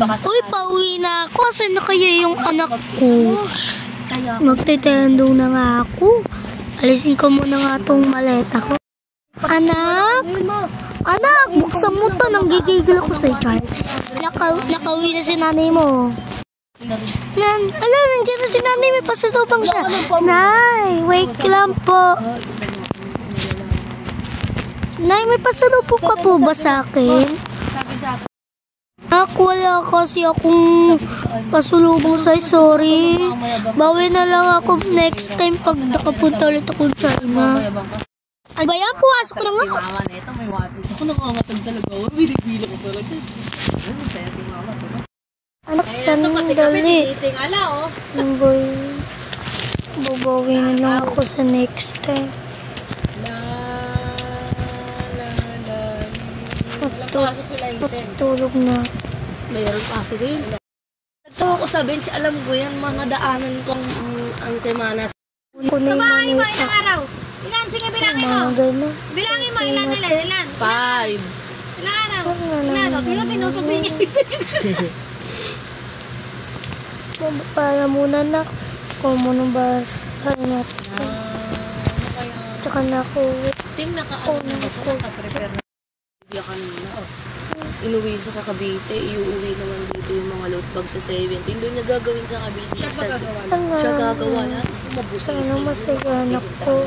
Uy, pauwi na ako. Saan na kaya yung anak ko? Magtitendo na nga ako. Alisin ko muna nga itong maleta ko. Anak? Anak, buksan mo to. Nanggigigil ako sa child. Nakauwi na si nanay mo. Nandiyan na si nanay. May pasalubong siya. Nay, wait lang po. Nay, may pasalubong ka po ba sa akin? Wala kasi akong pasalubong sa'yo. Sorry. Bawi na lang ako next time pag nakapunta ulit ako sa China. Ay ba yan? Pumasok na nga. Ako nangangatag talaga. Binigila ko talaga. Anak, sandali. Boy, babawi na lang ako sa next time. Matulog na. Mayroon pa ako rin. Nagtawa ko sabihin, alam ko yan, mga daanan kong ang semana. Sa bahay mo, ilang araw? Ilan? Sige, bilangin mo. Bilangin mo, ilan? 5. Ilang araw? Ilan? O, tinutubing niya. Para muna na. Kung muna ba sa natin. Tsaka na ako. Tingnan ka, naka-prepare na. Bibigyan ka nila. Inuwi sa Cavite, iuwi naman dito yung mga load bag sa 17. Doon niya gagawin sa Cavite. Siya gagawa na. Sana masaya anak ko.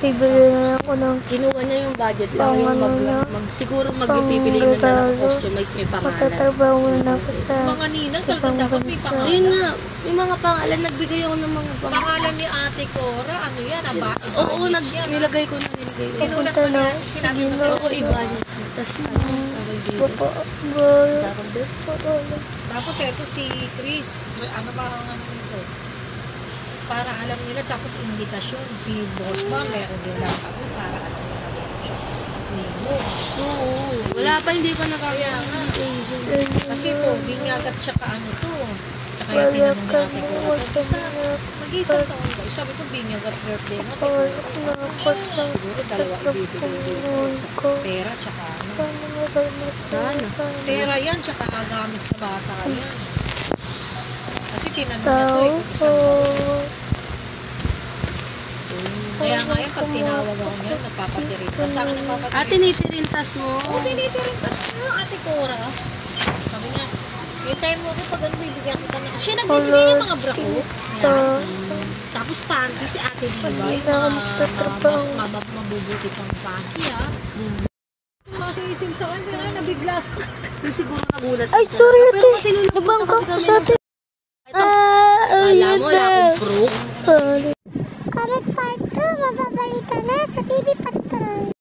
Bibili na ako ng kinuha niya yung budget lang yung siguro magpipili na lang customize may pangalan. Magtatrabaho na ako sa Mga ninang, talagang dapat may pangalan. Ayun nga, may mga pangalan. Nagbigay ako ng mga Pangalan ni Ate Cora, ano yan? Oo, nilagay ko na. Papunta na sige na. Oo, iba niya. Tapos tawag dito. Tapos ito si Chris. Ano ba ang ano nito? Para alam nila, tapos invitasyon. Si boss ba, meron din lang ako para alam nila. Oo. Wala pa, hindi pa nakakaya nga. Kasi po, ginyagat siya ka ano to. Kaya tinanong ni Ate Cora. Mag-isang taon ka. Sabi ko, binyagat birthday mo. Siguro dalawa ibibigay dito. Pera, tsaka ano. Sana. Pera yan, tsaka agamit sa bata yan. Kasi tinanong niya to, isang taon. Kaya nga yun, pag tinawag ako niya, nagpapatirintas. Sa akin nagpapatirintas. Tinitirintas mo? Oo, tinitirintas ko yung Ate Cora. Sabi niya, hintayin mo ako pag bibigyan kita na. Siya nagbibigay ng mga bra ko. Tapos panty si Ate Diva, yung mabubuti pang panty ha. Masisim sa akin, pero nabigla sa akin. Siguro nagulat. Ay, sorry ate. Nabangka ko sa ate. Alam mo, wala akong proof. Comment part 2, mababalita na sa TV Patrol.